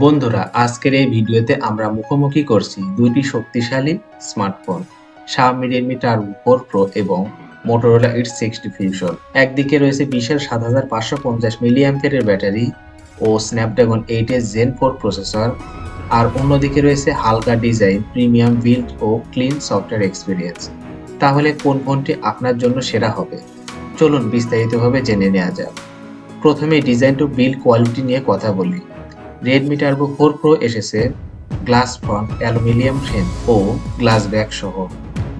বন্ধুরা, আজকের এই ভিডিওতে আমরা মুখোমুখি করছি দুইটি শক্তিশালী smartphone, Xiaomi Redmi Turbo 4 Pro এবং Motorola Edge 60 Fusion। একদিকে রয়েছে বিশাল 7550 মিলিঅ্যাম্পিয়ারের ব্যাটারি ও স্ন্যাপড্রাগন 8 Gen 4 প্রসেসর, আর অন্যদিকে রয়েছে হালকা ডিজাইন, প্রিমিয়াম বিল্ড ও ক্লিন সফটওয়্যার এক্সপিরিয়েন্স। তাহলে কোন ফোনটি আপনার জন্য সেরা হবে? চলুন বিস্তারিতভাবে জেনে নেওয়া যাক। প্রথমে ডিজাইন টু বিল্ড কোয়ালিটি নিয়ে কথা বলি। রেডমি টার্বো 4 প্রো এসেছে গ্লাস ফ্রন্ট, অ্যালুমিনিয়াম ফ্রেম ও গ্লাস ব্যাক সহ।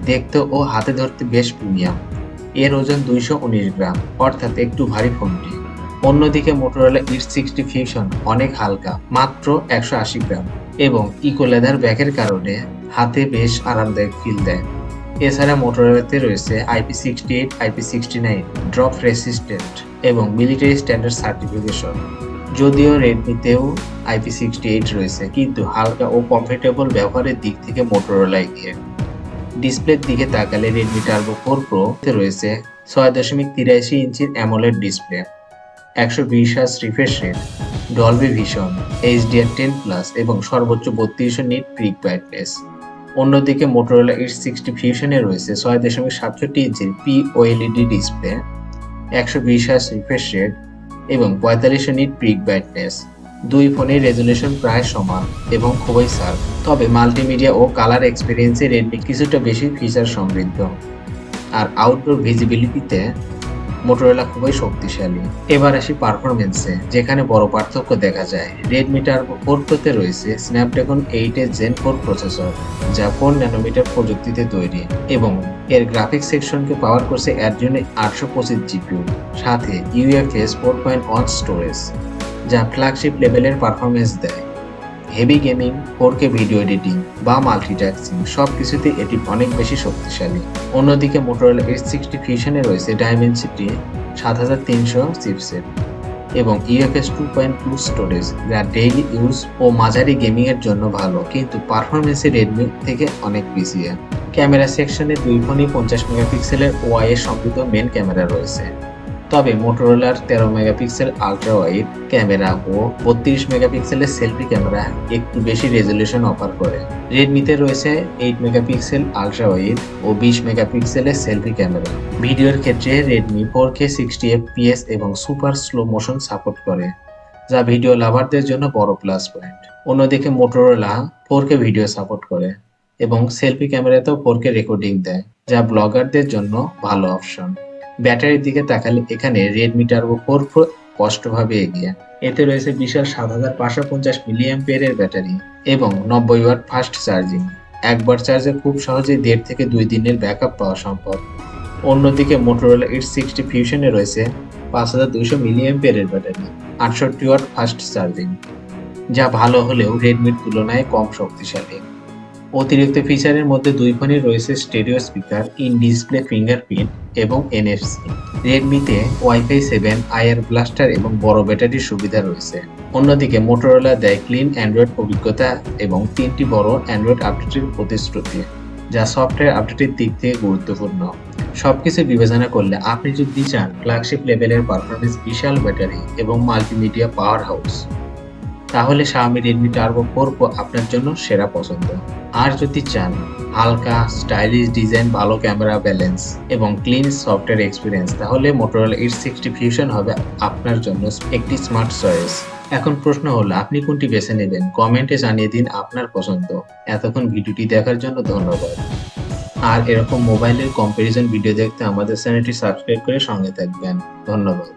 দেখতে ও হাতে ধরতে বেশ প্রিমিয়াম। এর ওজন 219 গ্রাম, অর্থাৎ একটু ভারী ফোনটি। অন্যদিকে মোটরোলা ইটস 60 ফিউশন অনেক হালকা, মাত্র 180 গ্রাম, এবং ইকো লেদার ব্যাকের কারণে হাতে বেশ আরামদায়ক ফিল দেয়। এছাড়া মোটরোলাতে রয়েছে IP68, IP69 ড্রপ রেসিস্ট্যান্ট এবং মিলিটারি স্ট্যান্ডার্ড সার্টিফিকেশন। যদিও রেডমিতেও IP68 রয়েছে, কিন্তু হালকা ও কমফোর্টেবল ব্যবহারের দিক থেকে মোটরোলা এগিয়ে। ডিসপ্লের দিকে তাকালে রেডমি টার্বো 4 প্রো তে রয়েছে 6.83 ইঞ্চির AMOLED display, 120 hertz refresh rate, Dolby vision, HDR10+ এবং সর্বোচ্চ 3200 নিট পিক ব্রাইটনেস। অন্যদিকে মোটরোলা ইটস 60 ফিউশনে রয়েছে 6.67 ইঞ্চির POLED display, 120 hertz refresh rate এবং 4500 নিট পিক ব্রাইটনেস। দুই ফোনের রেজুলেশন প্রায় সমান এবং খুবই শার্প, তবে মাল্টিমিডিয়া ও কালার এক্সপিরিয়েন্সে রেডমি কিছুটা বেশি ফিচার সমৃদ্ধ। আর আউটডোর ভিজিবিলিটিতে মোটরোলা খুবই শক্তিশালী। এবার আসি পারফরমেন্সে, যেখানে বড় পার্থক্য দেখা যায়। রেডমি টার্বো 4 প্রোতে রয়েছে স্ন্যাপড্রাগন 8 Gen 4 প্রসেসর, যা 4 ন্যানোমিটার প্রযুক্তিতে তৈরি, এবং এর গ্রাফিক্স সেকশনকে পাওয়ার করছে Adreno 825 GPU, সাথে UFS 4.1 স্টোরেজ, যা ফ্ল্যাগশিপ লেভেলের পারফরমেন্স দেয়। Heavy gaming, 4K video editing বা মাল্টিটাস্কিং সবকিছুতে এটি অনেক বেশি শক্তিশালী। অন্যদিকে মোটরোলা Edge 60 ফিউশনে রয়েছে Dimensity 7300 চিপসেট এবং UFS 2.2 স্টোরেজ, যা ডেইলি ইউজ ও মাঝারি গেমিং এর জন্য ভালো, কিন্তু পারফরমেন্সে রেডমি থেকে অনেক পিছিয়ে। ক্যামেরা সেকশনে দুই ফোনই 50 মেগাপিক্সেলের OIS সমৃদ্ধ মেন ক্যামেরা রয়েছে, তবে মোটরোলার 13 মেগাপিক্সেল আল্ট্রা ওয়াইড ক্যামেরা ও 32 মেগাপিক্সেলের সেলফি ক্যামেরা একটু বেশি রেজুলেশন অফার করে। রেডমিতে রয়েছে 8 মেগাপিক্সেল আল্ট্রা ওয়াইড ও 20 মেগাপিক্সেলের সেলফি ক্যামেরা। ভিডিওর ক্ষেত্রে রেডমি 4K 60 FPS এবং সুপার স্লো মোশন সাপোর্ট করে, যা ভিডিও লাভারদের জন্য বড় প্লাস পয়েন্ট। অন্যদিকে মোটরোলা 4K ভিডিও সাপোর্ট করে এবং সেলফি ক্যামেরাতেও 4K রেকর্ডিং দেয়, যা ব্লগারদের জন্য ভালো অপশন। ব্যাটারির দিকে তাকালে এখানে রেডমি টার্বো 4 প্রো স্পষ্টভাবে এগিয়ে। এতে রয়েছে বিশাল 7550 মিলিঅ্যাম্পিয়ারের ব্যাটারি এবং 90 ওয়াট ফাস্ট চার্জিং। একবার চার্জে খুব সহজেই 1.5 থেকে 2 দিনের ব্যাকআপ পাওয়া সম্ভব। অন্যদিকে মোটরোলা ইটস 60 ফিউশনে রয়েছে 5200 মিলিঅ্যাম্পিয়ারের ব্যাটারি, 68 ওয়াট ফাস্ট চার্জিং, যা ভালো হলেও রেডমির তুলনায় কম শক্তিশালী। অতিরিক্ত ফিচারের মধ্যে দুই ফোনে রয়েছে stereo speaker, in display fingerprint এবং NFC। রেডমিতে ওয়াইফাই 7, IR ব্লাস্টার এবং বড় ব্যাটারির সুবিধা রয়েছে। অন্যদিকে মোটরোলা দেয় ক্লিন অ্যান্ড্রয়েড অভিজ্ঞতা এবং 3টি বড় অ্যান্ড্রয়েড আপডেটের প্রতিশ্রুতি, যা সফটওয়্যার আপডেটের দিক থেকে গুরুত্বপূর্ণ। সবকিছু বিবেচনা করলে আপনি যদি চান ফ্ল্যাগশিপ লেভেলের পারফরমেন্স, বিশাল ব্যাটারি এবং মাল্টিমিডিয়া পাওয়ার হাউস, তাহলে Xiaomi Redmi Turbo 4 Pro আপনার জন্য সেরা পছন্দ। আর যদি চান হালকা স্টাইলিশ ডিজাইন, ভালো ক্যামেরা ব্যালেন্স এবং ক্লিন সফটওয়্যার এক্সপিরিয়েন্স, তাহলে Motorola Edge 60 Fusion হবে আপনার জন্য একটি স্মার্ট চয়েস। এখন প্রশ্ন হলো, আপনি কোনটি বেছে নেবেন? কমেন্টে জানিয়ে দিন আপনার পছন্দ। এতক্ষণ ভিডিওটি দেখার জন্য ধন্যবাদ। আর এরকম মোবাইলের কম্পারিজন ভিডিও দেখতে আমাদের চ্যানেলটি সাবস্ক্রাইব করে সঙ্গে থাকবেন। ধন্যবাদ।